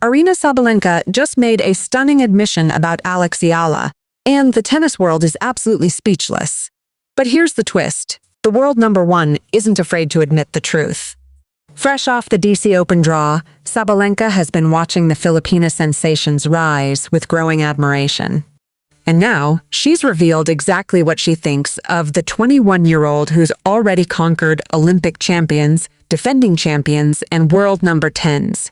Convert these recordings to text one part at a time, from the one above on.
Aryna Sabalenka just made a stunning admission about Alex Eala, and the tennis world is absolutely speechless. But here's the twist. The world number one isn't afraid to admit the truth. Fresh off the DC Open draw, Sabalenka has been watching the Filipina sensations rise with growing admiration. And now, she's revealed exactly what she thinks of the 21-year-old who's already conquered Olympic champions, defending champions, and world number 10s.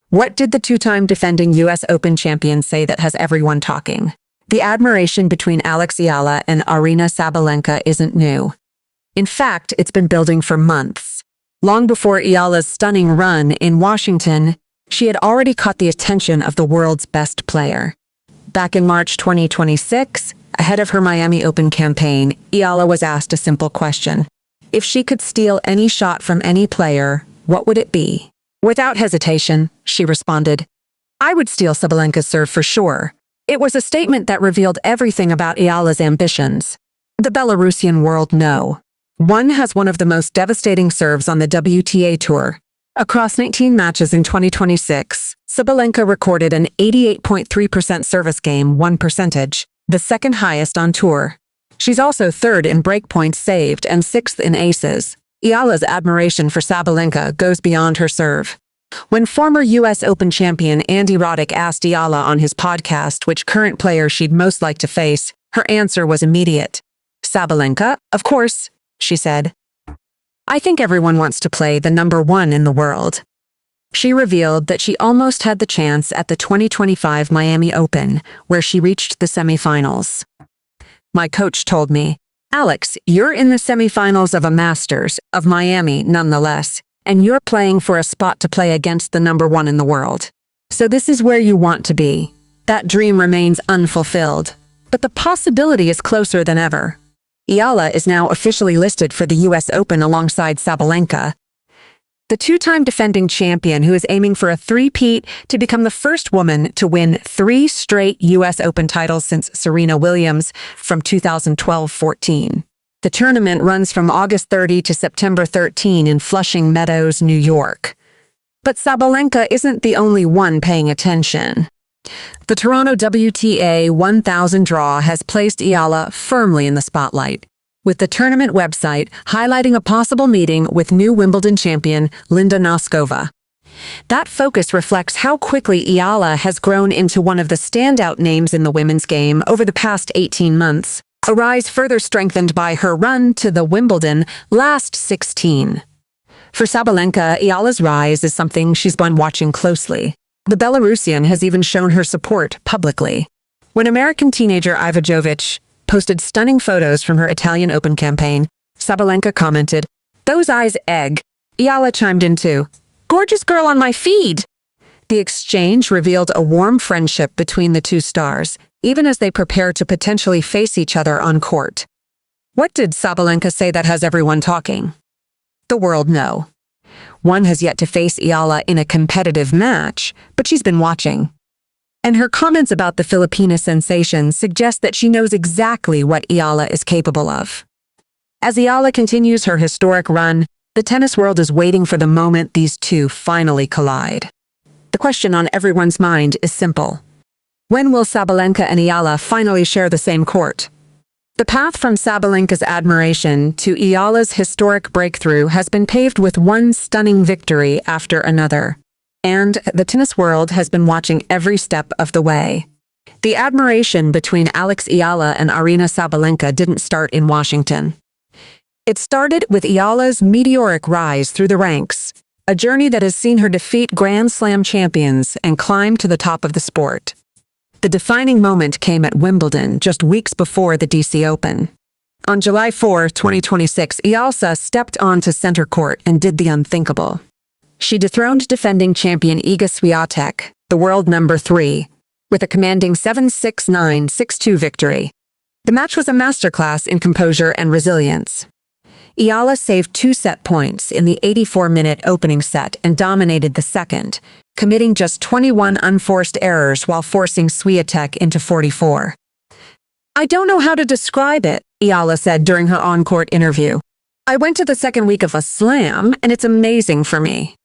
What did the two-time defending US Open champion say that has everyone talking? The admiration between Alex Eala and Aryna Sabalenka isn't new. In fact, it's been building for months. Long before Eala's stunning run in Washington, she had already caught the attention of the world's best player. Back in March 2026, ahead of her Miami Open campaign, Eala was asked a simple question. If she could steal any shot from any player, what would it be? Without hesitation, she responded, "I would steal Sabalenka's serve for sure." It was a statement that revealed everything about Eala's ambitions. The Belarusian world know. One has one of the most devastating serves on the WTA Tour. Across 19 matches in 2026, Sabalenka recorded an 88.3% service game won percentage, the second highest on tour. She's also third in breakpoints saved and sixth in aces. Eala's admiration for Sabalenka goes beyond her serve. When former US Open champion Andy Roddick asked Eala on his podcast which current player she'd most like to face, her answer was immediate. "Sabalenka, of course," she said. "I think everyone wants to play the number one in the world." She revealed that she almost had the chance at the 2025 Miami Open, where she reached the semifinals. "My coach told me, 'Alex, you're in the semifinals of a Masters of Miami nonetheless, and you're playing for a spot to play against the number one in the world. So this is where you want to be.' That dream remains unfulfilled, but the possibility is closer than ever." Eala is now officially listed for the US Open alongside Sabalenka. The two-time defending champion who is aiming for a three-peat to become the first woman to win 3 straight US Open titles since Serena Williams from 2012-14. The tournament runs from August 30 to September 13 in Flushing Meadows, New York. But Sabalenka isn't the only one paying attention. The Toronto WTA 1000 draw has placed Eala firmly in the spotlight, with the tournament website highlighting a possible meeting with new Wimbledon champion Linda Noskova. That focus reflects how quickly Eala has grown into one of the standout names in the women's game over the past 18 months, a rise further strengthened by her run to the Wimbledon last 16. For Sabalenka, Eala's rise is something she's been watching closely. The Belarusian has even shown her support publicly. When American teenager Iva Jovic posted stunning photos from her Italian Open campaign, Sabalenka commented, "Those eyes egg." Eala chimed in too, "Gorgeous girl on my feed." The exchange revealed a warm friendship between the two stars, even as they prepare to potentially face each other on court. What did Sabalenka say that has everyone talking? The world know. One has yet to face Eala in a competitive match, but she's been watching. And her comments about the Filipina sensation suggest that she knows exactly what Eala is capable of. As Eala continues her historic run, the tennis world is waiting for the moment these two finally collide. The question on everyone's mind is simple. When will Sabalenka and Eala finally share the same court? The path from Sabalenka's admiration to Eala's historic breakthrough has been paved with one stunning victory after another. And the tennis world has been watching every step of the way. The admiration between Alex Eala and Aryna Sabalenka didn't start in Washington. It started with Eala's meteoric rise through the ranks, a journey that has seen her defeat Grand Slam champions and climb to the top of the sport. The defining moment came at Wimbledon just weeks before the DC Open. On July 4, 2026, Eala stepped onto center court and did the unthinkable. She dethroned defending champion Iga Swiatek, the world number 3, with a commanding 7-6-9, 6-2 victory. The match was a masterclass in composure and resilience. Eala saved 2 set points in the 84-minute opening set and dominated the second, committing just 21 unforced errors while forcing Swiatek into 44. "I don't know how to describe it," Eala said during her on-court interview. "I went to the second week of a slam, and it's amazing for me."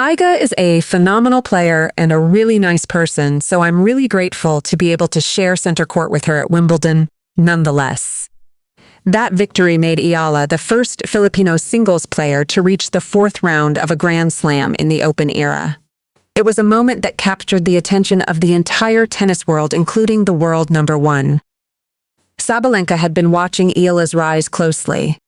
Iga is a phenomenal player and a really nice person, so I'm really grateful to be able to share center court with her at Wimbledon nonetheless. That victory made Eala the first Filipino singles player to reach the fourth round of a Grand Slam in the Open era. It was a moment that captured the attention of the entire tennis world, including the world number one. Sabalenka had been watching Eala's rise closely.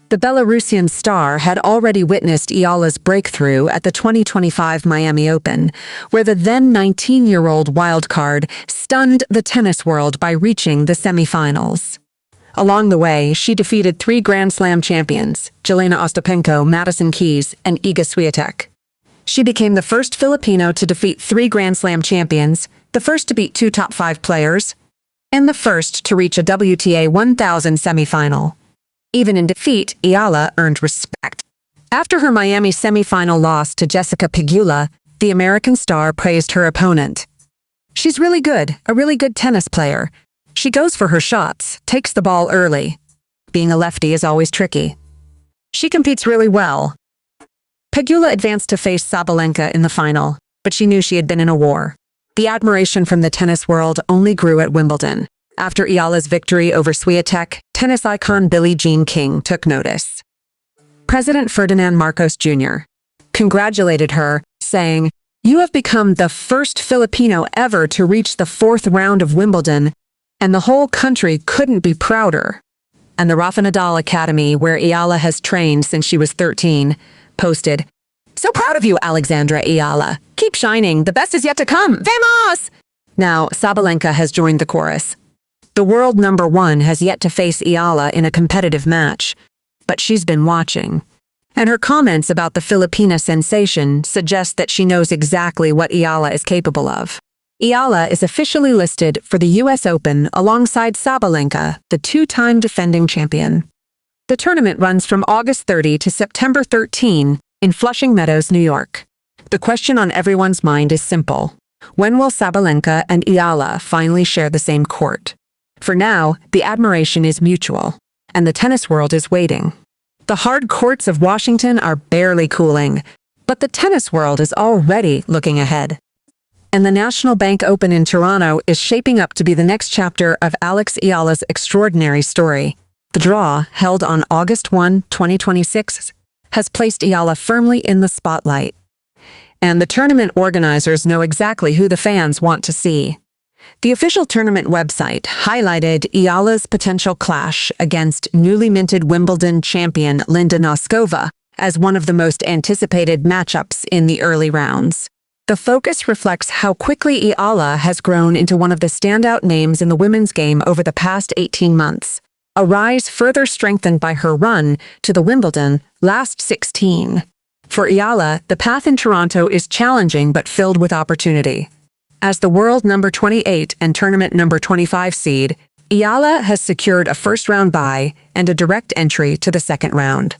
The Belarusian star had already witnessed Eala's breakthrough at the 2025 Miami Open, where the then 19-year-old wildcard stunned the tennis world by reaching the semifinals. Along the way, she defeated three Grand Slam champions, Jelena Ostapenko, Madison Keys, and Iga Swiatek. She became the first Filipino to defeat three Grand Slam champions, the first to beat two top five players, and the first to reach a WTA 1000 semifinal. Even in defeat, Eala earned respect. After her Miami semifinal loss to Jessica Pegula, the American star praised her opponent. "She's really good, a really good tennis player. She goes for her shots, takes the ball early. Being a lefty is always tricky. She competes really well." Pegula advanced to face Sabalenka in the final, but she knew she had been in a war. The admiration from the tennis world only grew at Wimbledon. After Eala's victory over Swiatek, tennis icon Billie Jean King took notice. President Ferdinand Marcos Jr. congratulated her, saying, "You have become the first Filipino ever to reach the fourth round of Wimbledon, and the whole country couldn't be prouder." And the Rafa Nadal Academy, where Eala has trained since she was 13, posted, "So proud of you, Alexandra Eala. Keep shining. The best is yet to come. Vamos!" Now, Sabalenka has joined the chorus. The world number one has yet to face Eala in a competitive match, but she's been watching. And her comments about the Filipina sensation suggest that she knows exactly what Eala is capable of. Eala is officially listed for the US Open alongside Sabalenka, the two-time defending champion. The tournament runs from August 30 to September 13 in Flushing Meadows, New York. The question on everyone's mind is simple. When will Sabalenka and Eala finally share the same court? For now, the admiration is mutual, and the tennis world is waiting. The hard courts of Washington are barely cooling, but the tennis world is already looking ahead. And the National Bank Open in Toronto is shaping up to be the next chapter of Alex Eala's extraordinary story. The draw, held on August 1, 2026, has placed Eala firmly in the spotlight. And the tournament organizers know exactly who the fans want to see. The official tournament website highlighted Eala's potential clash against newly minted Wimbledon champion Linda Noskova as one of the most anticipated matchups in the early rounds. The focus reflects how quickly Eala has grown into one of the standout names in the women's game over the past 18 months, a rise further strengthened by her run to the Wimbledon last 16. For Eala, the path in Toronto is challenging but filled with opportunity. As the world number 28 and tournament number 25 seed, Eala has secured a first-round bye and a direct entry to the second round.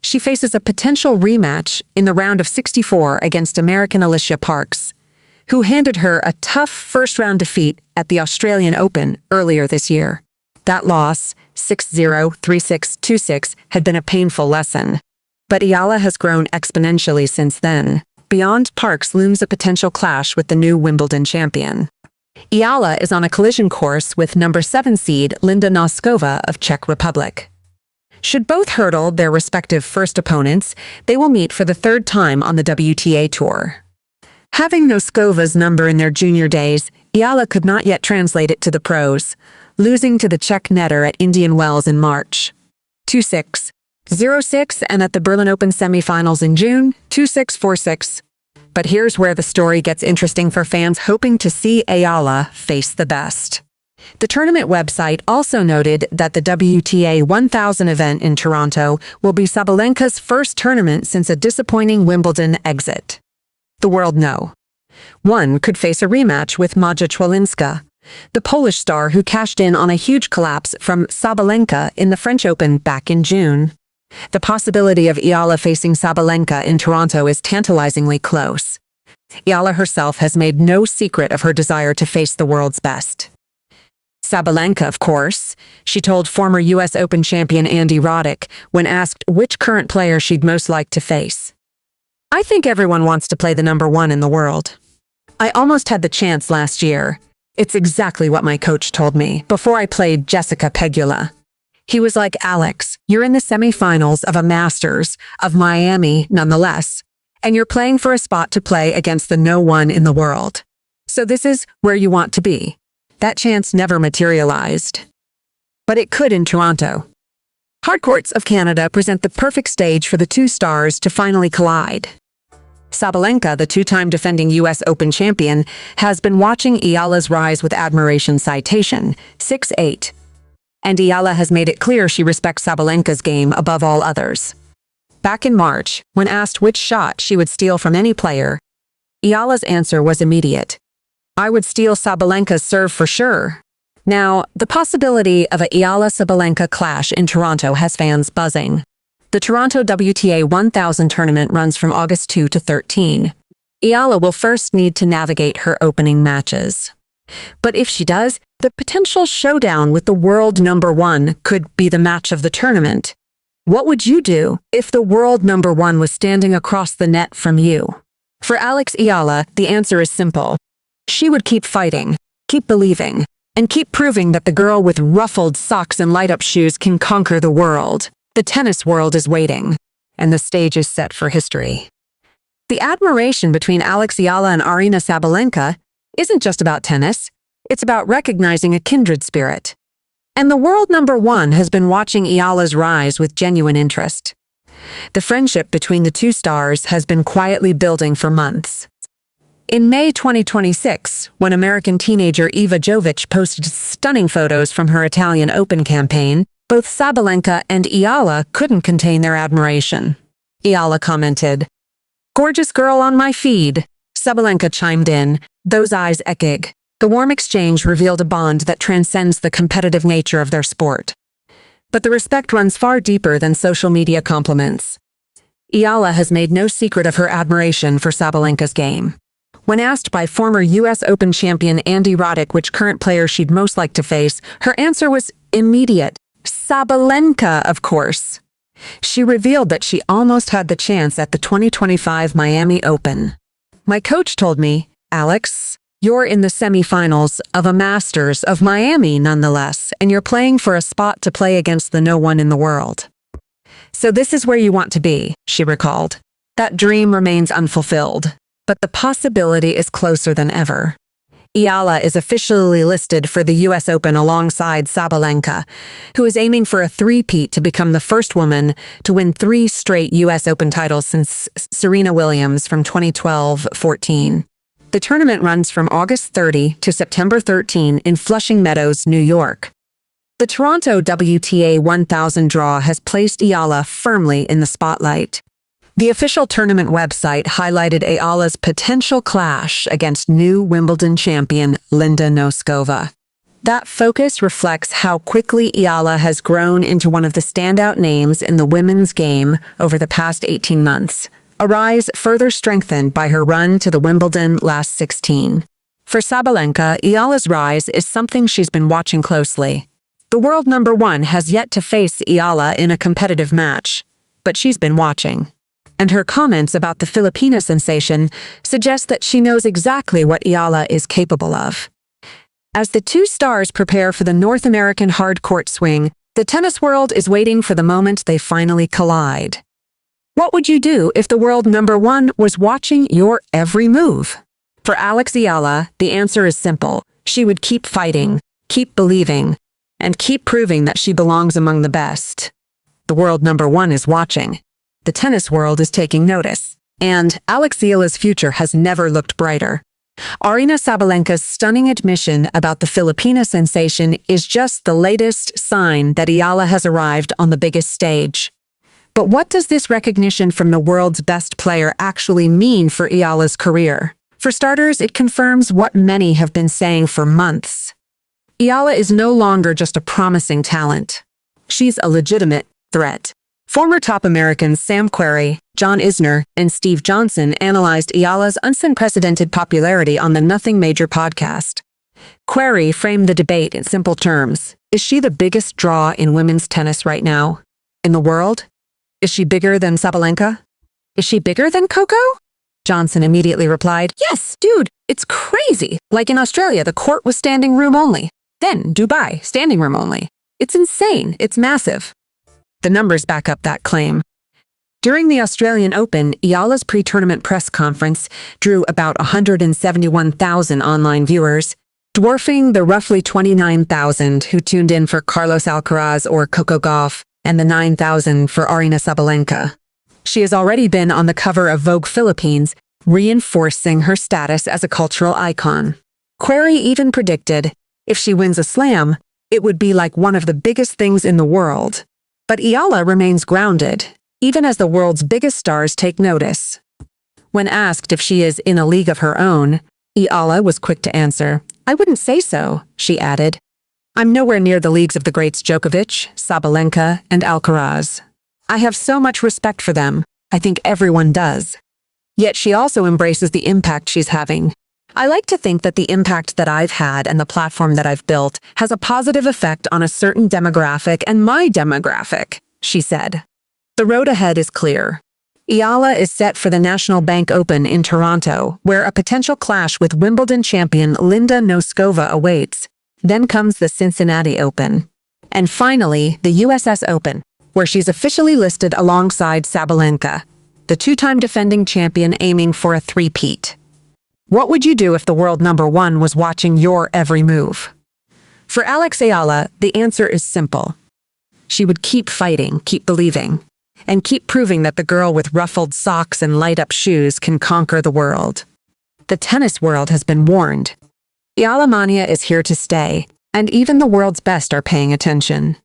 She faces a potential rematch in the round of 64 against American Alicia Parks, who handed her a tough first-round defeat at the Australian Open earlier this year. That loss, 6-0, 3-6, 2-6, had been a painful lesson. But Eala has grown exponentially since then. Beyond Parks looms a potential clash with the new Wimbledon champion. Eala is on a collision course with number 7 seed Linda Noskova of Czech Republic. Should both hurdle their respective first opponents, they will meet for the third time on the WTA Tour. Having Noskova's number in their junior days, Eala could not yet translate it to the pros, losing to the Czech netter at Indian Wells in March. 2-6. 0-6, and at the Berlin Open semifinals in June, 2-6, 4-6. But here's where the story gets interesting for fans hoping to see Eala face the best. The tournament website also noted that the WTA 1000 event in Toronto will be Sabalenka's first tournament since a disappointing Wimbledon exit. The world know. One could face a rematch with Maja Czwalinska, the Polish star who cashed in on a huge collapse from Sabalenka in the French Open back in June. The possibility of Eala facing Sabalenka in Toronto is tantalizingly close. Eala herself has made no secret of her desire to face the world's best. Sabalenka, of course, she told former US Open champion Andy Roddick when asked which current player she'd most like to face. I think everyone wants to play the number one in the world. I almost had the chance last year. It's exactly what my coach told me before I played Jessica Pegula. He was like, Alex, you're in the semifinals of a Masters of Miami nonetheless, and you're playing for a spot to play against the no one in the world. So this is where you want to be. That chance never materialized. But it could in Toronto. Hardcourts of Canada present the perfect stage for the two stars to finally collide. Sabalenka, the two-time defending U.S. Open champion, has been watching Eala's rise with admiration. Citation 6-8. And Eala has made it clear she respects Sabalenka's game above all others. Back in March, when asked which shot she would steal from any player, Eala's answer was immediate. I would steal Sabalenka's serve for sure. Now, the possibility of a Eala-Sabalenka clash in Toronto has fans buzzing. The Toronto WTA 1000 tournament runs from August 2 to 13. Eala will first need to navigate her opening matches. But if she does, the potential showdown with the world number one could be the match of the tournament. What would you do if the world number one was standing across the net from you? For Alex Eala, the answer is simple. She would keep fighting, keep believing, and keep proving that the girl with ruffled socks and light-up shoes can conquer the world. The tennis world is waiting, and the stage is set for history. The admiration between Alex Eala and Aryna Sabalenka isn't just about tennis, it's about recognizing a kindred spirit. And the world number one has been watching Eala's rise with genuine interest. The friendship between the two stars has been quietly building for months. In May 2026, when American teenager Eva Jovic posted stunning photos from her Italian Open campaign, both Sabalenka and Eala couldn't contain their admiration. Eala commented, "Gorgeous girl on my feed." Sabalenka chimed in, "Those eyes eckig." The warm exchange revealed a bond that transcends the competitive nature of their sport. But the respect runs far deeper than social media compliments. Eala has made no secret of her admiration for Sabalenka's game. When asked by former U.S. Open champion Andy Roddick which current player she'd most like to face, her answer was immediate. Sabalenka, of course. She revealed that she almost had the chance at the 2025 Miami Open. My coach told me, Alex, you're in the semifinals of a Masters of Miami nonetheless, and you're playing for a spot to play against the no one in the world. So this is where you want to be, she recalled. That dream remains unfulfilled, but the possibility is closer than ever. Eala is officially listed for the U.S. Open alongside Sabalenka, who is aiming for a three-peat to become the first woman to win 3 straight U.S. Open titles since Serena Williams from 2012-14. The tournament runs from August 30 to September 13 in Flushing Meadows, New York. The Toronto WTA 1000 draw has placed Eala firmly in the spotlight. The official tournament website highlighted Eala's potential clash against new Wimbledon champion Linda Noskova. That focus reflects how quickly Eala has grown into one of the standout names in the women's game over the past 18 months, a rise further strengthened by her run to the Wimbledon last 16. For Sabalenka, Eala's rise is something she's been watching closely. The world number one has yet to face Eala in a competitive match, but she's been watching. And her comments about the Filipina sensation suggest that she knows exactly what Eala is capable of. As the two stars prepare for the North American hard-court swing, the tennis world is waiting for the moment they finally collide. What would you do if the world number one was watching your every move? For Alex Eala, the answer is simple. She would keep fighting, keep believing, and keep proving that she belongs among the best. The world number one is watching. The tennis world is taking notice, and Alex Eala's future has never looked brighter. Aryna Sabalenka's stunning admission about the Filipina sensation is just the latest sign that Eala has arrived on the biggest stage. But what does this recognition from the world's best player actually mean for Eala's career? For starters, it confirms what many have been saying for months. Eala is no longer just a promising talent. She's a legitimate threat. Former top Americans Sam Querrey, John Isner, and Steve Johnson analyzed Eala's unprecedented popularity on the Nothing Major podcast. Querrey framed the debate in simple terms. Is she the biggest draw in women's tennis right now? In the world? Is she bigger than Sabalenka? Is she bigger than Coco? Johnson immediately replied, yes, dude, it's crazy. Like in Australia, the court was standing room only. Then Dubai, standing room only. It's insane. It's massive. The numbers back up that claim. During the Australian Open, Eala's pre-tournament press conference drew about 171,000 online viewers, dwarfing the roughly 29,000 who tuned in for Carlos Alcaraz or Coco Gauff and the 9,000 for Aryna Sabalenka. She has already been on the cover of Vogue Philippines, reinforcing her status as a cultural icon. Query even predicted, if she wins a slam, it would be like one of the biggest things in the world. But Eala remains grounded, even as the world's biggest stars take notice. When asked if she is in a league of her own, Eala was quick to answer, I wouldn't say so, she added. I'm nowhere near the leagues of the greats Djokovic, Sabalenka, and Alcaraz. I have so much respect for them. I think everyone does. Yet she also embraces the impact she's having. I like to think that the impact that I've had and the platform that I've built has a positive effect on a certain demographic and my demographic, she said. The road ahead is clear. Eala is set for the National Bank Open in Toronto, where a potential clash with Wimbledon champion Linda Noskova awaits. Then comes the Cincinnati Open. And finally, the USS Open, where she's officially listed alongside Sabalenka, the two-time defending champion aiming for a three-peat. What would you do if the world number one was watching your every move? For Alex Eala, the answer is simple. She would keep fighting, keep believing, and keep proving that the girl with ruffled socks and light-up shoes can conquer the world. The tennis world has been warned. Eala mania is here to stay, and even the world's best are paying attention.